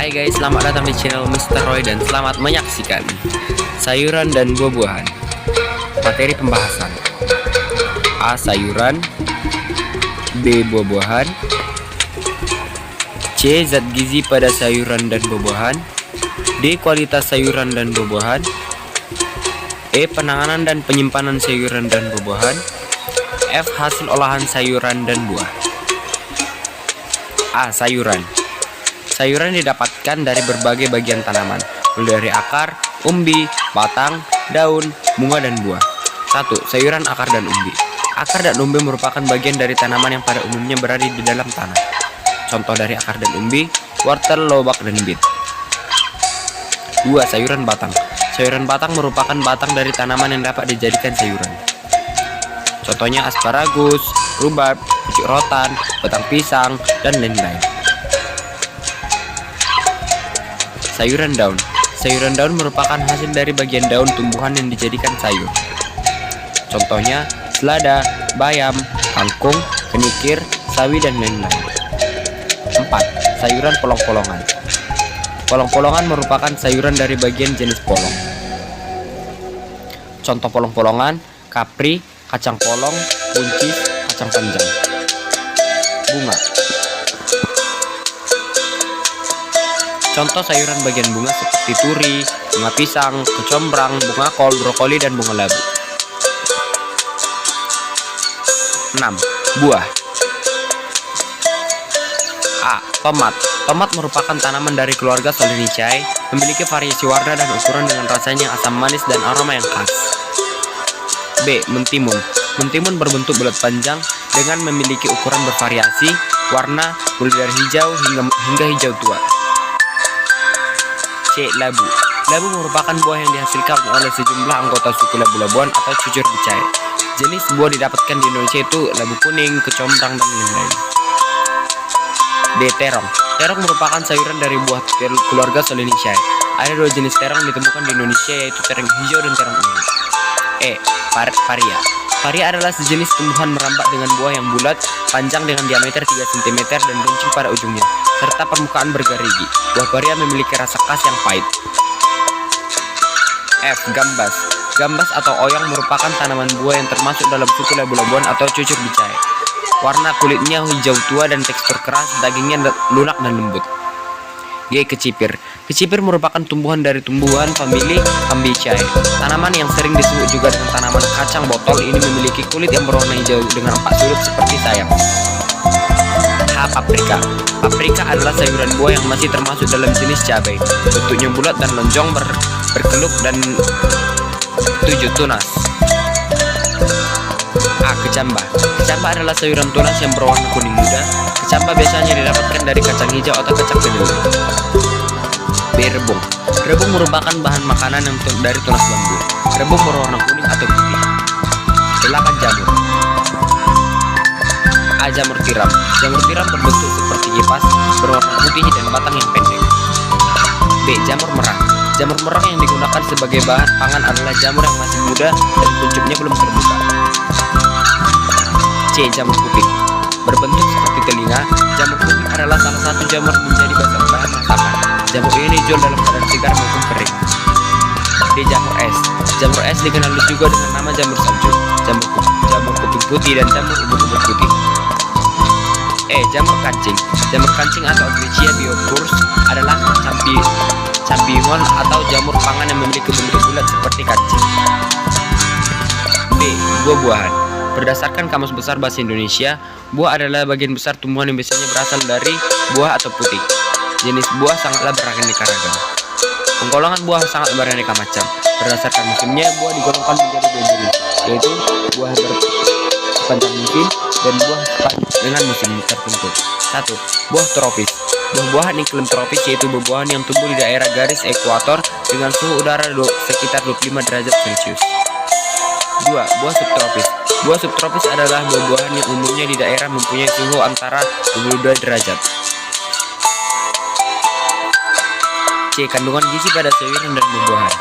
Hai guys, selamat datang di channel Mr. Roy dan selamat menyaksikan sayuran dan buah-buahan. Materi pembahasan: A. Sayuran, B. Buah-buahan, C. Zat gizi pada sayuran dan buah-buahan, D. Kualitas sayuran dan buah-buahan, E. Penanganan dan penyimpanan sayuran dan buah-buahan, F. Hasil olahan sayuran dan buah. A. Sayuran. Sayuran didapatkan dari berbagai bagian tanaman, mulai dari akar, umbi, batang, daun, bunga, dan buah. 1. Sayuran akar dan umbi. Akar dan umbi merupakan bagian dari tanaman yang pada umumnya berada di dalam tanah. Contoh dari akar dan umbi: wortel, lobak, dan bit. 2. Sayuran batang. Sayuran batang merupakan batang dari tanaman yang dapat dijadikan sayuran. Contohnya asparagus, rhubarb, pucuk rotan, batang pisang, dan lain-lain. Sayuran daun. Sayuran daun merupakan hasil dari bagian daun tumbuhan yang dijadikan sayur. Contohnya selada, bayam, kangkung, kenikir, sawi, dan lain-lain. 4. Sayuran polong-polongan. Polong-polongan merupakan sayuran dari bagian jenis polong. Contoh polong-polongan: kapri, kacang polong, buncis, kacang panjang. Bunga. Contoh sayuran bagian bunga seperti turi, bunga pisang, kecombrang, bunga kol, brokoli, dan bunga labu. 6. Buah. A. Tomat. Tomat merupakan tanaman dari keluarga Solanaceae, memiliki variasi warna dan ukuran dengan rasanya yang asam manis dan aroma yang khas. B. Mentimun. Mentimun berbentuk bulat panjang dengan memiliki ukuran bervariasi warna mulai dari hijau hingga hijau tua. C. Labu. Labu merupakan buah yang dihasilkan oleh sejumlah anggota suku labu-labuan atau cucur bicai. Jenis buah didapatkan di Indonesia itu labu kuning, kecombrang, dan lain-lain. D. Terong. Terong merupakan sayuran dari buah keluarga Solanaceae. Ada 2 jenis terong ditemukan di Indonesia, yaitu terong hijau dan terong ungu. E. Paria. Paria adalah sejenis tumbuhan merambat dengan buah yang bulat, panjang dengan diameter 3 cm dan runcing pada ujungnya, serta permukaan bergerigi. Buah paria memiliki rasa khas yang pahit. F. Gambas. Gambas atau oyang merupakan tanaman buah yang termasuk dalam suku labu-labuan atau cucur bicai. Warna kulitnya hijau tua dan tekstur keras, dagingnya lunak dan lembut. G. Kecipir. Kecipir merupakan tumbuhan dari tumbuhan famili Cambiaceae. Tanaman yang sering disebut juga dengan tanaman kacang botol ini memiliki kulit yang berwarna hijau dengan 4 sudut seperti sayap. H. Paprika. Paprika adalah sayuran buah yang masih termasuk dalam jenis cabai. Bentuknya bulat dan lonjong, berkeluk dan 7 tunas. A. Kecambah. Kecambah adalah sayuran tunas yang berwarna kuning muda. Kecambah biasanya didapatkan dari kacang hijau atau kacang kedelai. B. Rebung. Rebung merupakan bahan makanan yang dari tunas bambu. Rebung berwarna kuning atau putih. 8. Jamur. A. Jamur tiram. Jamur tiram berbentuk seperti kipas, berwarna putih dan batang yang pendek. B. Jamur merang. Jamur merang yang digunakan sebagai bahan pangan adalah jamur yang masih muda dan pucuknya belum terbuka. C. Jamur kuping. Berbentuk seperti telinga, jamur kuping adalah salah satu jamur menjadi bahan masakan. Jamur ini dijual dalam keadaan segar maupun kering. D. Jamur es. Jamur es dikenal juga dengan nama jamur salju, jamur kuping putih, dan jamur ubur-ubur putih. E. Jamur kancing. Jamur kancing atau Agricea biopurs adalah champignon atau jamur pangan yang memiliki bentuk bulat seperti kancing. B. Buah-buahan. Berdasarkan Kamus Besar Bahasa Indonesia, buah adalah bagian besar tumbuhan yang biasanya berasal dari buah atau putih. Jenis buah sangatlah beraneka ragam. Penggolongan buah sangat beraneka macam. Berdasarkan musimnya, buah digolongkan menjadi 2 jenis, yaitu buah sepanjang musim dan buah dengan musim tertentu. 1. Buah tropis. Buah-buahan iklim tropis yaitu buah-buahan yang tumbuh di daerah garis ekuator dengan suhu udara sekitar 25 derajat Celcius. 2. Buah subtropis. Buah subtropis adalah buah-buahan yang umumnya di daerah mempunyai suhu antara 22 derajat. C. Kandungan gizi pada sayuran dan buah-buahan.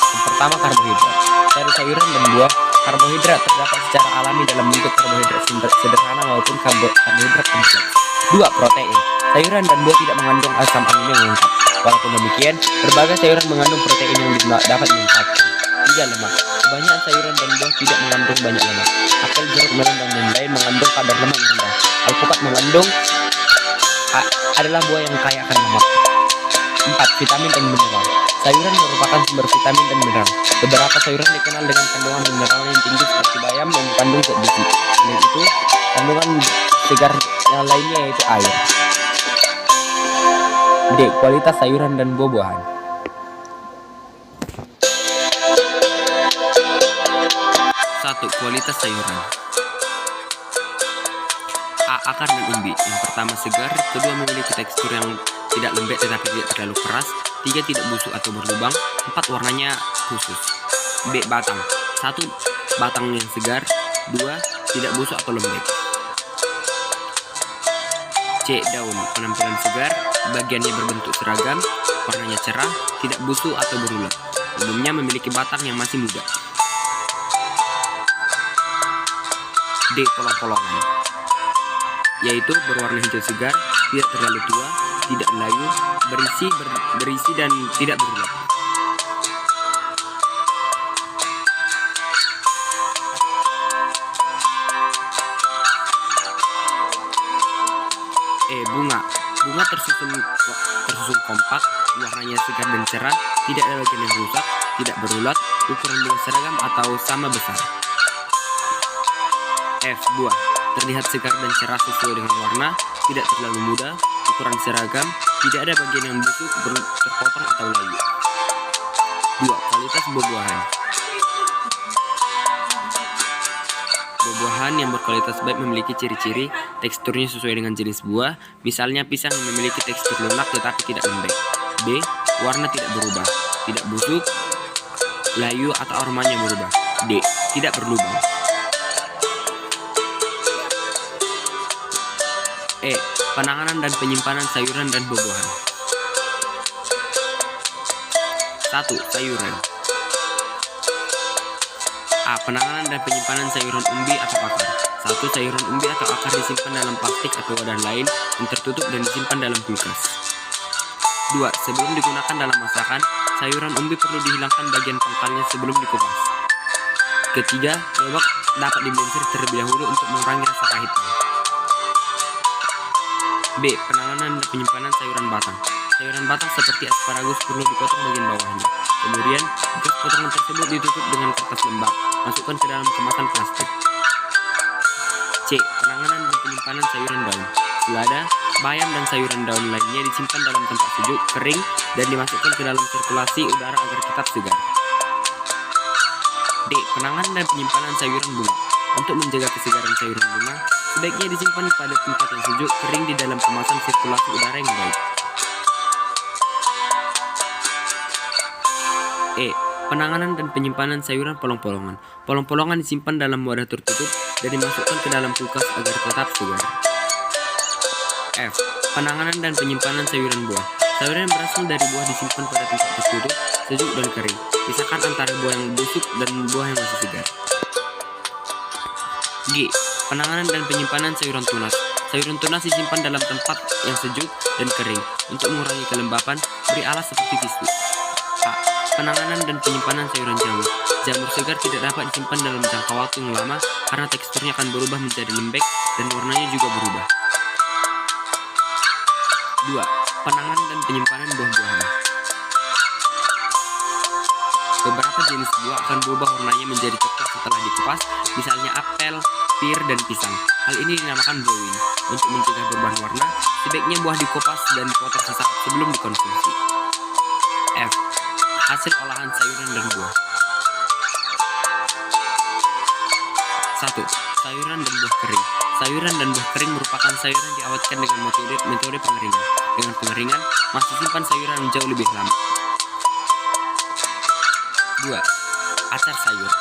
Yang pertama, karbohidrat. Pada sayuran dan buah, karbohidrat terdapat secara alami dalam bentuk karbohidrat sederhana maupun karbohidrat kompleks. 2. Protein. Sayuran dan buah tidak mengandung asam amino yang lengkap. Walaupun demikian, berbagai sayuran mengandung protein yang dapat manfaatkan. 3. Lemak. Kebanyakan sayuran dan buah tidak mengandung banyak lemak. Apel, jeruk, melon, dan lain-lain mengandung kadar lemak yang rendah. Alpukat adalah buah yang kaya akan lemak. 4. Vitamin dan mineral. Sayuran merupakan sumber vitamin dan mineral. Beberapa sayuran dikenal dengan kandungan mineral yang tinggi seperti bayam yang mengandung zat besi. Selain itu, kandungan segar yang lainnya yaitu air. D. Kualitas sayuran dan buah-buahan. 1. Kualitas sayuran. A. Akar dan umbi. Yang pertama segar, kedua memiliki tekstur yang tidak lembek tetapi tidak terlalu keras, 3. Tidak busuk atau berlubang, 4. Warnanya khusus. B. Batang. 1. Batang yang segar, 2. Tidak busuk atau lembek. C. Daun. Penampilan segar, bagiannya berbentuk seragam, warnanya cerah, tidak busuk atau berulat. Umumnya memiliki batang yang masih muda. D. Polong-polongan, yaitu berwarna hijau segar, tidak terlalu tua, tidak layu, berisi dan tidak berulat. E. Bunga. Bunga tersusun kompak, warnanya segar dan cerah, tidak ada bagian yang rusak, tidak berulat, ukuran bunga seragam atau sama besar. F. Buah. Terlihat segar dan cerah sesuai dengan warna, tidak terlalu muda, ukuran seragam, tidak ada bagian yang busuk, terpotong atau layu. 2. Kualitas buah-buahan. Buah-buahan yang berkualitas baik memiliki ciri-ciri teksturnya sesuai dengan jenis buah, misalnya pisang yang memiliki tekstur lunak tetapi tidak lembek. B. Warna tidak berubah, tidak busuk, layu atau aromanya berubah. D. Tidak berlubang. E. Penanganan dan penyimpanan sayuran dan buah-buahan. 1. Sayuran. A. Penanganan dan penyimpanan sayuran umbi atau akar. 1. Sayuran umbi atau akar disimpan dalam plastik atau wadah lain yang tertutup dan disimpan dalam kulkas. 2. Sebelum digunakan dalam masakan, sayuran umbi perlu dihilangkan bagian pangkalnya sebelum dikupas. Ketiga, lobak dapat diblender terlebih dahulu untuk mengurangi rasa pahitnya. B. Penanganan dan penyimpanan sayuran batang. Sayuran batang seperti asparagus perlu dipotong bagian bawahnya. Kemudian, bekas potongan tersebut ditutup dengan kertas lembab. Masukkan ke dalam kemasan plastik. C. Penanganan dan penyimpanan sayuran daun. Selada, bayam dan sayuran daun lainnya disimpan dalam tempat sejuk, kering, dan dimasukkan ke dalam sirkulasi udara agar tetap segar. D. Penanganan dan penyimpanan sayuran bunga. Untuk menjaga kesegaran sayuran bunga, sebaiknya disimpan pada tempat yang sejuk, kering di dalam kemasan sirkulasi udara yang baik. E. Penanganan dan penyimpanan sayuran polong-polongan. Polong-polongan disimpan dalam wadah tertutup dan dimasukkan ke dalam kulkas agar tetap segar. F. Penanganan dan penyimpanan sayuran buah. Sayuran yang berasal dari buah disimpan pada tempat tertutup, sejuk dan kering. Pisahkan antara buah yang busuk dan buah yang masih segar. G. Penanganan dan penyimpanan sayuran tunas. Sayuran tunas disimpan dalam tempat yang sejuk dan kering. Untuk mengurangi kelembapan, beri alas seperti tisu. A. Penanganan dan penyimpanan sayuran jamur. Jamur segar tidak dapat disimpan dalam jangka waktu yang lama karena teksturnya akan berubah menjadi lembek dan warnanya juga berubah. 2. Penanganan dan penyimpanan buah-buahan. Beberapa jenis buah akan berubah warnanya menjadi coklat setelah dikupas, misalnya apel, pir, dan pisang. Hal ini dinamakan blowing. Untuk mencegah perubahan warna, sebaiknya buah dikupas dan dipotong sesaat sebelum dikonsumsi. F. Hasil olahan sayuran dan buah. 1. Sayuran dan buah kering. Sayuran dan buah kering merupakan sayuran yang diawetkan dengan metode pengeringan. Dengan pengeringan, masih simpan sayuran jauh lebih lama. 2. Acar sayur.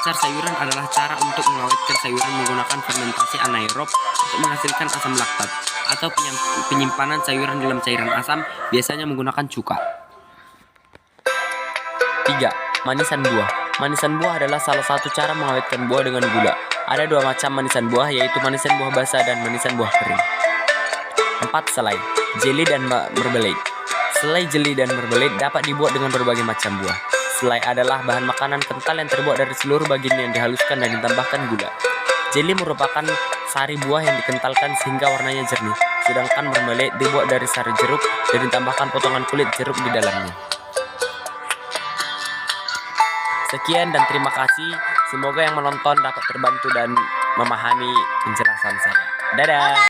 Acar sayuran adalah cara untuk mengawetkan sayuran menggunakan fermentasi anaerob untuk menghasilkan asam laktat, atau penyimpanan sayuran dalam cairan asam, biasanya menggunakan cuka. 3. Manisan buah. Manisan buah adalah salah satu cara mengawetkan buah dengan gula. Ada 2 macam manisan buah, yaitu manisan buah basah dan manisan buah kering. Keempat, selai, jelly dan marmalade. Selai, jelly, dan marmalade dapat dibuat dengan berbagai macam buah. Selai adalah bahan makanan kental yang terbuat dari seluruh bagian yang dihaluskan dan ditambahkan gula. Jelly merupakan sari buah yang dikentalkan sehingga warnanya jernih. Sedangkan marmalade dibuat dari sari jeruk dan ditambahkan potongan kulit jeruk di dalamnya. Sekian dan terima kasih. Semoga yang menonton dapat terbantu dan memahami penjelasan saya. Dadah!